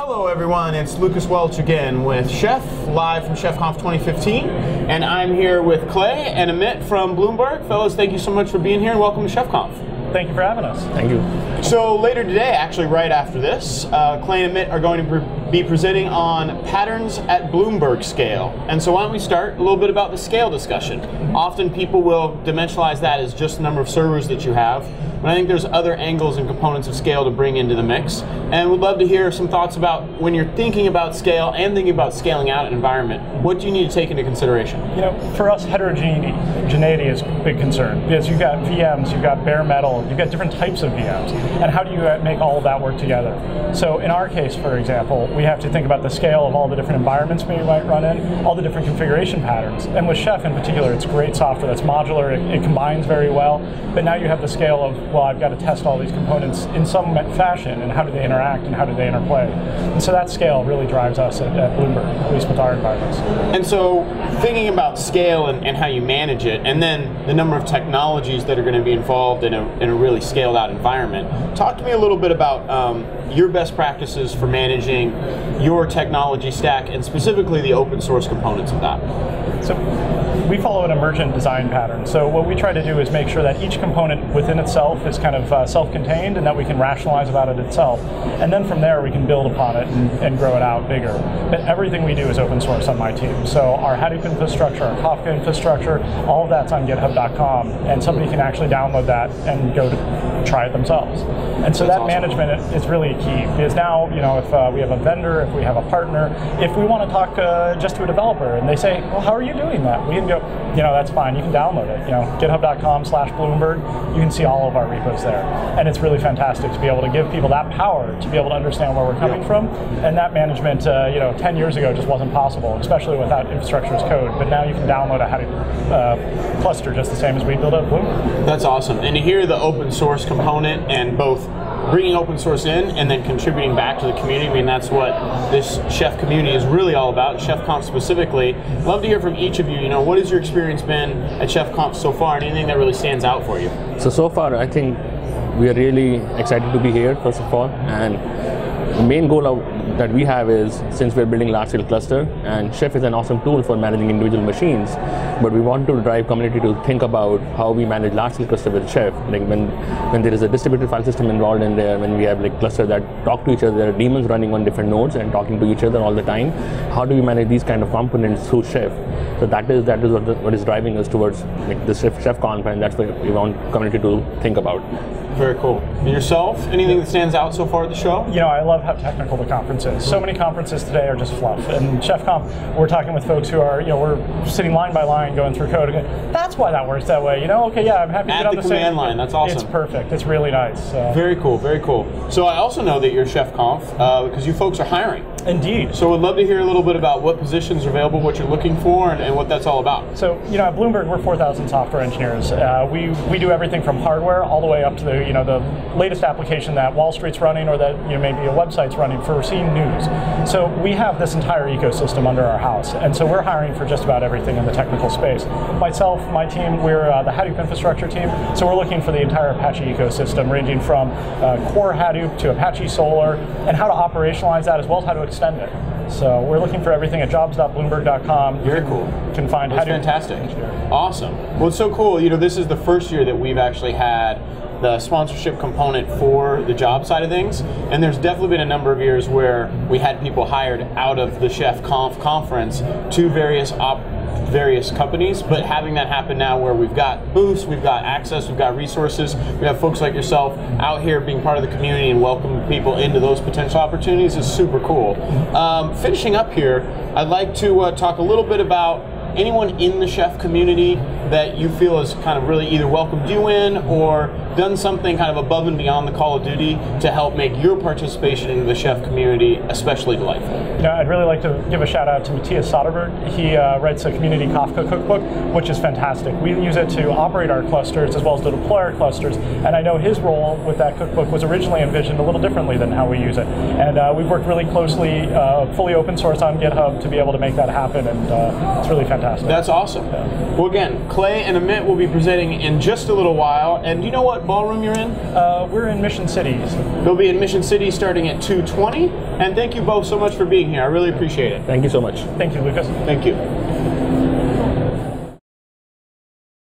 Hello everyone, it's Lucas Welch again with Chef, live from ChefConf 2015, and I'm here with Clay and Amit from Bloomberg. Fellas, thank you so much for being here and welcome to ChefConf. Thank you for having us. Thank you. So later today, actually right after this, Clay and Amit are going to be presenting on patterns at Bloomberg scale. And so why don't we start a little bit about the scale discussion. Often people will dimensionalize that as just the number of servers that you have, but I think there's other angles and components of scale to bring into the mix. And we'd love to hear some thoughts about when you're thinking about scale and thinking about scaling out an environment, what do you need to take into consideration? You know, for us, heterogeneity is a big concern because you've got VMs, you've got bare metal, you've got different types of VMs, and how do you make all of that work together? So in our case, for example, we have to think about the scale of all the different environments we might run in, all the different configuration patterns. And with Chef in particular, it's great software that's modular, it combines very well, but now you have the scale of, well, I've got to test all these components in some fashion, and how do they interact, and how do they interplay? And so that scale really drives us at Bloomberg, at least with our environments. And so thinking about scale and how you manage it, and then the number of technologies that are going to be involved in a really scaled out environment, talk to me a little bit about your best practices for managing your technology stack and specifically the open source components of that. So we follow an emergent design pattern. So what we try to do is make sure that each component within itself is kind of self-contained and that we can rationalize about it itself. And then from there we can build upon it and grow it out bigger. But everything we do is open source on my team. So our Hadoop infrastructure, our Kafka infrastructure, all of that's on GitHub.com, and somebody can actually download that and go to try it themselves. And so that's awesome. Management is really key, because now, you know, if we have a vendor, if we have a partner, if we want to talk just to a developer and they say, well, how are you doing that? We can go, you know, that's fine, you can download it. You know, github.com/Bloomberg, you can see all of our repos there. And it's really fantastic to be able to give people that power to be able to understand where we're coming from. And that management, you know, 10 years ago just wasn't possible, especially without infrastructure as code. But now you can download a Hadoop cluster just the same as we build a Bloomberg. That's awesome. And to hear the open source component and both bringing open source in and then contributing back to the community, I mean, that's what this Chef community is really all about, ChefConf specifically. Love to hear from each of you, you know, what has your experience been at ChefConf so far, and anything that really stands out for you? So far, I think we are really excited to be here, first of all, and the main goal that we have is, since we're building large-scale cluster, and Chef is an awesome tool for managing individual machines, but we want to drive community to think about how we manage large-scale cluster with Chef. Like when there is a distributed file system involved in there, when we have like clusters that talk to each other, there are daemons running on different nodes and talking to each other all the time. How do we manage these kind of components through Chef? So that is what is driving us towards like this ChefConf, and that's what we want community to think about. Very cool. And yourself, anything that stands out so far at the show? You know, I love how technical the conference is. So many conferences today are just fluff. And ChefConf, we're talking with folks who are, you know, we're sitting line by line going through code and going, that's why that works that way. You know, okay, yeah, I'm happy to get on the command line. That's awesome. It's perfect. It's really nice. Very cool, very cool. So I also know that you're ChefConf because you folks are hiring. Indeed. So we'd love to hear a little bit about what positions are available, what you're looking for, and what that's all about. So, you know, at Bloomberg, we're 4,000 software engineers. We do everything from hardware all the way up to the, you know, the latest application that Wall Street's running, or that, you know, maybe a website's running for seeing news. So we have this entire ecosystem under our house, and so we're hiring for just about everything in the technical space. Myself, my team, we're the Hadoop infrastructure team, so we're looking for the entire Apache ecosystem, ranging from core Hadoop to Apache Solar, and how to operationalize that as well as how to extend it. So we're looking for everything at jobs.bloomberg.com. Very cool. Can find That's fantastic. Awesome. Well, it's so cool. You know, this is the first year that we've actually had the sponsorship component for the job side of things, and there's definitely been a number of years where we had people hired out of the ChefConf conference to various companies, but having that happen now where we've got booths, we've got access, we've got resources, we have folks like yourself out here being part of the community and welcoming people into those potential opportunities is super cool. Finishing up here, I'd like to talk a little bit about anyone in the Chef community that you feel has kind of really either welcomed you in or done something kind of above and beyond the call of duty to help make your participation in the Chef community especially delightful. You know, I'd really like to give a shout out to Matthias Soderberg. He writes a community Kafka cookbook, which is fantastic. We use it to operate our clusters as well as to deploy our clusters, and I know his role with that cookbook was originally envisioned a little differently than how we use it. And we've worked really closely, fully open source on GitHub to be able to make that happen, and it's really fantastic. That's awesome. Yeah. Well, again, Clay and Amit will be presenting in just a little while, and you know what? what ballroom you're in? We're in Mission City. We'll be in Mission City starting at 2:20. And thank you both so much for being here. I really appreciate it. Thank you so much. Thank you, Lucas. Thank you.